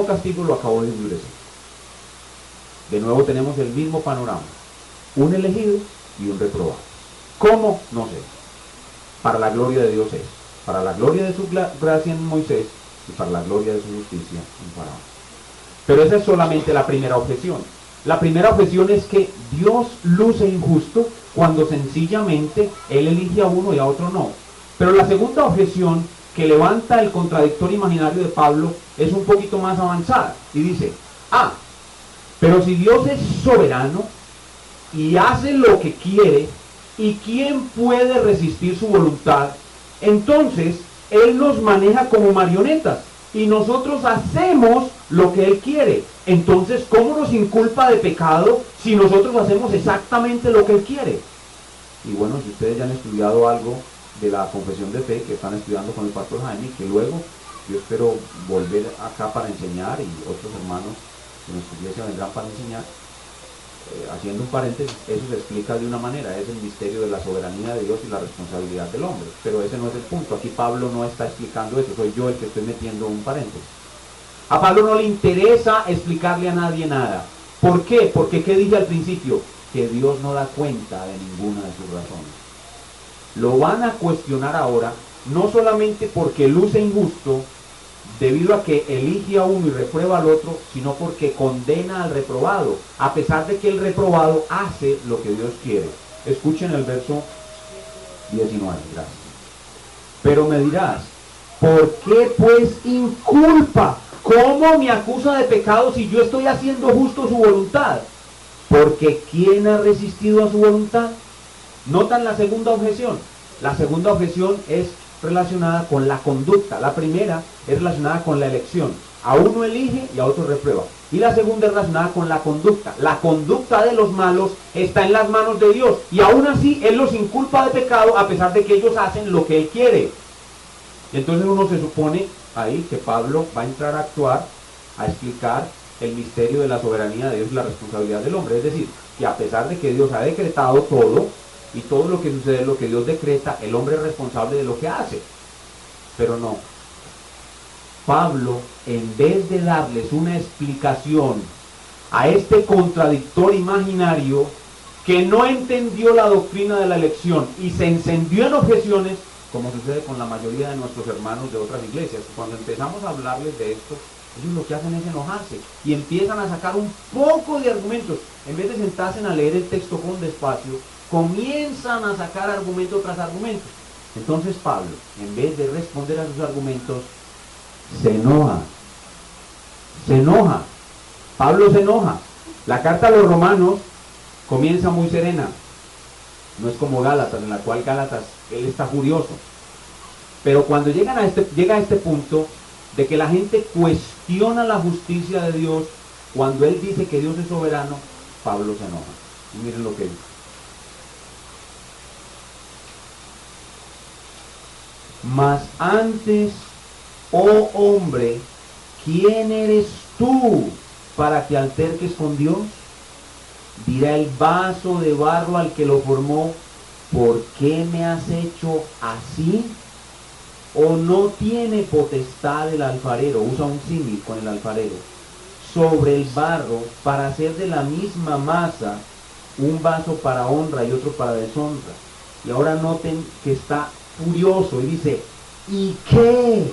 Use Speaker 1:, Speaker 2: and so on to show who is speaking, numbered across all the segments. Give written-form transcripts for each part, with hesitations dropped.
Speaker 1: mismo castigo lo acabó de endurecer. De nuevo tenemos el mismo panorama. Un elegido y un reprobado. ¿Cómo? No sé. Para la gloria de Dios es. Para la gloria de su gracia en Moisés y para la gloria de su justicia en Faraón. Pero esa es solamente la primera objeción. La primera objeción es que Dios luce injusto cuando sencillamente Él elige a uno y a otro no. Pero la segunda objeción que levanta el contradictor imaginario de Pablo es un poquito más avanzada y dice, pero si Dios es soberano y hace lo que quiere, ¿y quién puede resistir su voluntad? Entonces Él nos maneja como marionetas y nosotros hacemos lo que Él quiere. Entonces, ¿cómo nos inculpa de pecado si nosotros hacemos exactamente lo que Él quiere? Y bueno, si ustedes ya han estudiado algo de la confesión de fe que están estudiando con el pastor Jaime, que luego yo espero volver acá para enseñar, y otros hermanos de nuestra iglesia vendrán para enseñar, haciendo un paréntesis, eso se explica de una manera, es el misterio de la soberanía de Dios y la responsabilidad del hombre, pero ese no es el punto. Aquí Pablo no está explicando eso, soy yo el que estoy metiendo un paréntesis. A Pablo no le interesa explicarle a nadie nada. ¿Por qué? Porque ¿qué dije al principio? Que Dios no da cuenta de ninguna de sus razones. Lo van a cuestionar ahora, no solamente porque luce injusto, debido a que elige a uno y reprueba al otro, sino porque condena al reprobado, a pesar de que el reprobado hace lo que Dios quiere. Escuchen el verso 19, gracias. Pero me dirás, ¿por qué pues inculpa? ¿Cómo me acusa de pecado si yo estoy haciendo justo su voluntad? Porque ¿quién ha resistido a su voluntad? ¿Notan la segunda objeción? La segunda objeción es relacionada con la conducta. La primera es relacionada con la elección. A uno elige y a otro reprueba. Y la segunda es relacionada con la conducta. La conducta de los malos está en las manos de Dios. Y aún así Él los inculpa de pecado a pesar de que ellos hacen lo que Él quiere. Y entonces uno se supone ahí que Pablo va a entrar a actuar, a explicar el misterio de la soberanía de Dios y la responsabilidad del hombre. Es decir, que a pesar de que Dios ha decretado todo, y todo lo que sucede es lo que Dios decreta, el hombre es responsable de lo que hace. Pero no. Pablo, en vez de darles una explicación a este contradictor imaginario que no entendió la doctrina de la elección y se encendió en objeciones, como sucede con la mayoría de nuestros hermanos de otras iglesias, cuando empezamos a hablarles de esto, ellos lo que hacen es enojarse y empiezan a sacar un poco de argumentos. En vez de sentarse a leer el texto con despacio, comienzan a sacar argumento tras argumento. Entonces Pablo, en vez de responder a sus argumentos, se enoja. Se enoja. Pablo se enoja. La carta a los romanos comienza muy serena. No es como Gálatas, en la cual Gálatas, él está furioso. Pero cuando llega a este punto de que la gente cuestiona la justicia de Dios, cuando él dice que Dios es soberano, Pablo se enoja. Y miren lo que dice. Mas antes, oh hombre, ¿quién eres tú para que alterques con Dios? Dirá el vaso de barro al que lo formó, ¿por qué me has hecho así? ¿O no tiene potestad el alfarero? Usa un símil con el alfarero. Sobre el barro, para hacer de la misma masa un vaso para honra y otro para deshonra. Y ahora noten que está furioso y dice, ¿y qué?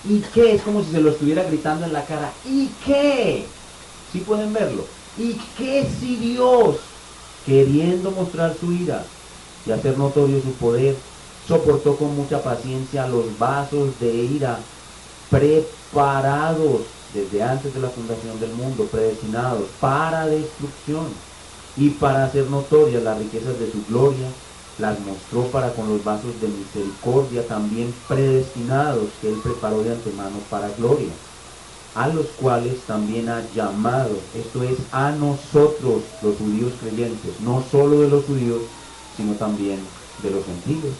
Speaker 1: ¿Y qué? Es como si se lo estuviera gritando en la cara. ¿Y qué? ¿Sí pueden verlo? ¿Y qué si Dios, queriendo mostrar su ira y hacer notorio su poder, soportó con mucha paciencia los vasos de ira preparados desde antes de la fundación del mundo, predestinados para destrucción y para hacer notorias las riquezas de su gloria? Las mostró para con los vasos de misericordia también predestinados que Él preparó de antemano para gloria, a los cuales también ha llamado, esto es, a nosotros los judíos creyentes, no solo de los judíos, sino también de los gentiles.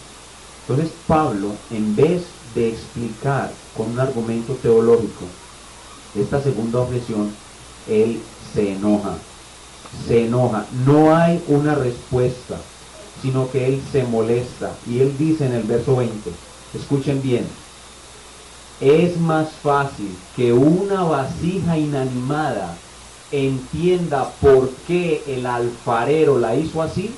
Speaker 1: Entonces Pablo, en vez de explicar con un argumento teológico esta segunda objeción, él se enoja, no hay una respuesta, sino que él se molesta, y él dice en el verso 20, escuchen bien, Es más fácil que una vasija inanimada entienda por qué el alfarero la hizo así,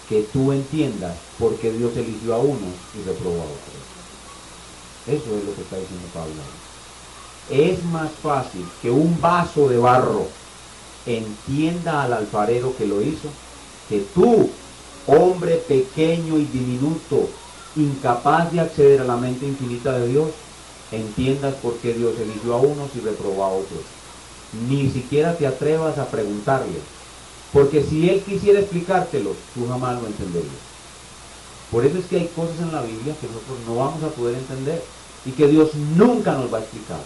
Speaker 1: que tú entiendas por qué Dios eligió a unos y reprobó a otros. Eso es lo que está diciendo Pablo. Es más fácil que un vaso de barro entienda al alfarero que lo hizo, que tú, hombre pequeño y diminuto, incapaz de acceder a la mente infinita de Dios, entiendas por qué Dios eligió a unos y reprobó a otros. Ni siquiera te atrevas a preguntarle, porque si Él quisiera explicártelo, tú jamás lo entenderías. Por eso es que hay cosas en la Biblia que nosotros no vamos a poder entender y que Dios nunca nos va a explicar.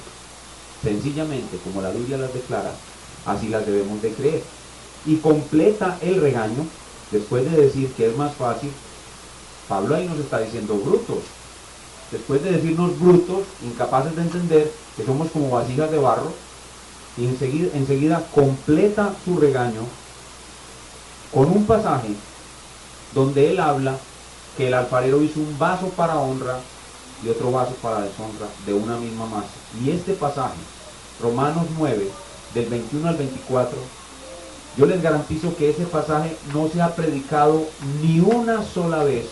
Speaker 1: Sencillamente, como la Biblia las declara, así las debemos de creer. Y completa el regaño, después de decir que es más fácil, Pablo ahí nos está diciendo brutos. Después de decirnos brutos, incapaces de entender que somos como vasijas de barro, y enseguida completa su regaño con un pasaje donde él habla que el alfarero hizo un vaso para honra y otro vaso para deshonra de una misma masa. Y este pasaje, Romanos 9, del 21 al 24, yo les garantizo que ese pasaje no se ha predicado ni una sola vez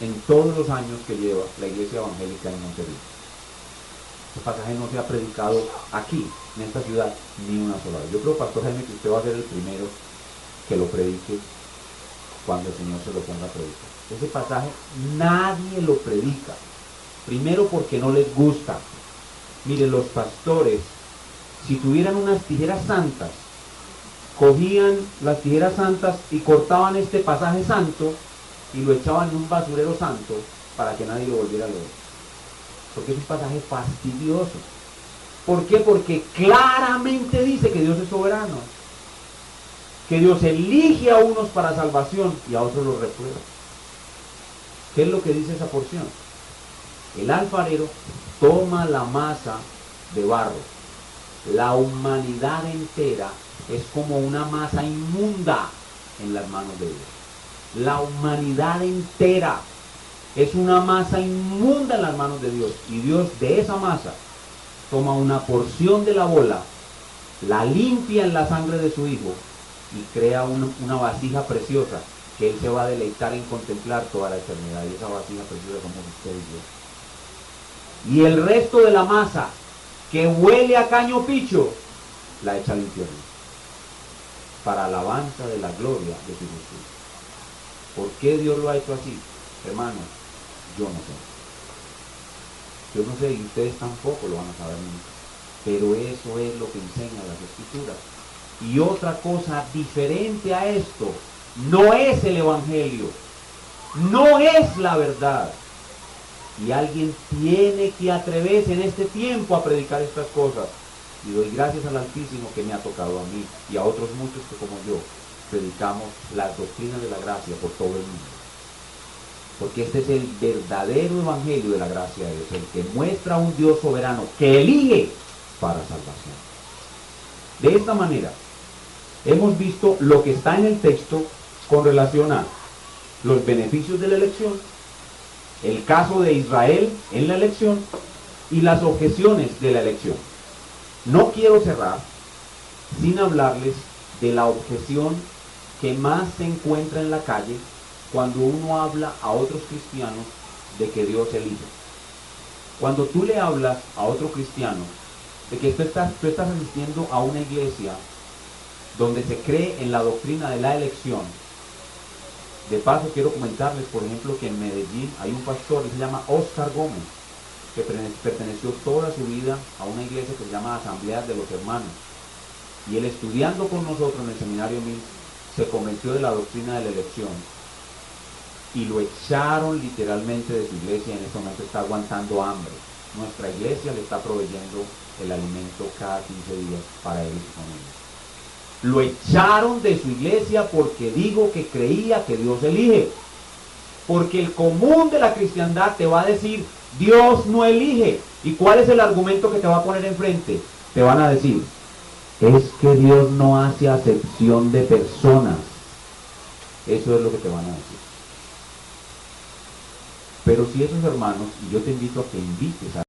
Speaker 1: en todos los años que lleva la Iglesia Evangélica en Monterrey. Este pasaje no se ha predicado aquí, en esta ciudad, ni una sola vez. Yo creo, Pastor Jaime, que usted va a ser el primero que lo predique cuando el Señor se lo ponga a predicar. Ese pasaje nadie lo predica. Primero porque no les gusta. Miren, los pastores, si tuvieran unas tijeras santas, cogían las tijeras santas y cortaban este pasaje santo y lo echaban en un basurero santo para que nadie lo volviera a leer. Porque es un pasaje fastidioso. ¿Por qué? Porque claramente dice que Dios es soberano, que Dios elige a unos para salvación y a otros los reprueba. ¿Qué es lo que dice esa porción? El alfarero toma la masa de barro. La humanidad entera es como una masa inmunda en las manos de Dios. La humanidad entera es una masa inmunda en las manos de Dios. Y Dios de esa masa toma una porción de la bola, la limpia en la sangre de su Hijo y crea una vasija preciosa que Él se va a deleitar en contemplar toda la eternidad. Y esa vasija preciosa somos ustedes y yo. Y el resto de la masa que huele a caño picho, la echa al infierno, para alabanza de la gloria de su justicia. ¿Por qué Dios lo ha hecho así? Hermanos, yo no sé. Yo no sé y ustedes tampoco lo van a saber nunca. Pero eso es lo que enseñan las Escrituras. Y otra cosa diferente a esto, no es el Evangelio, no es la verdad. Y alguien tiene que atreverse en este tiempo a predicar estas cosas. Y doy gracias al Altísimo que me ha tocado a mí y a otros muchos que como yo predicamos las doctrinas de la gracia por todo el mundo. Porque este es el verdadero evangelio de la gracia de Dios, el que muestra a un Dios soberano que elige para salvación. De esta manera, hemos visto lo que está en el texto con relación a los beneficios de la elección, el caso de Israel en la elección y las objeciones de la elección. No quiero cerrar sin hablarles de la objeción que más se encuentra en la calle cuando uno habla a otros cristianos de que Dios elige. Cuando tú le hablas a otro cristiano de que tú estás asistiendo a una iglesia donde se cree en la doctrina de la elección. De paso quiero comentarles, por ejemplo, que en Medellín hay un pastor que se llama Oscar Gómez, que perteneció toda su vida a una iglesia que se llama Asambleas de los Hermanos. Y él, estudiando con nosotros en el seminario MIL, se convenció de la doctrina de la elección y lo echaron literalmente de su iglesia y en este momento está aguantando hambre. Nuestra iglesia le está proveyendo el alimento cada 15 días para él y su familia. Lo echaron de su iglesia porque dijo que creía que Dios elige. Porque el común de la cristiandad te va a decir, Dios no elige. ¿Y cuál es el argumento que te va a poner enfrente? Te van a decir, es que Dios no hace acepción de personas. Eso es lo que te van a decir. Pero si esos hermanos, y yo te invito a que invites a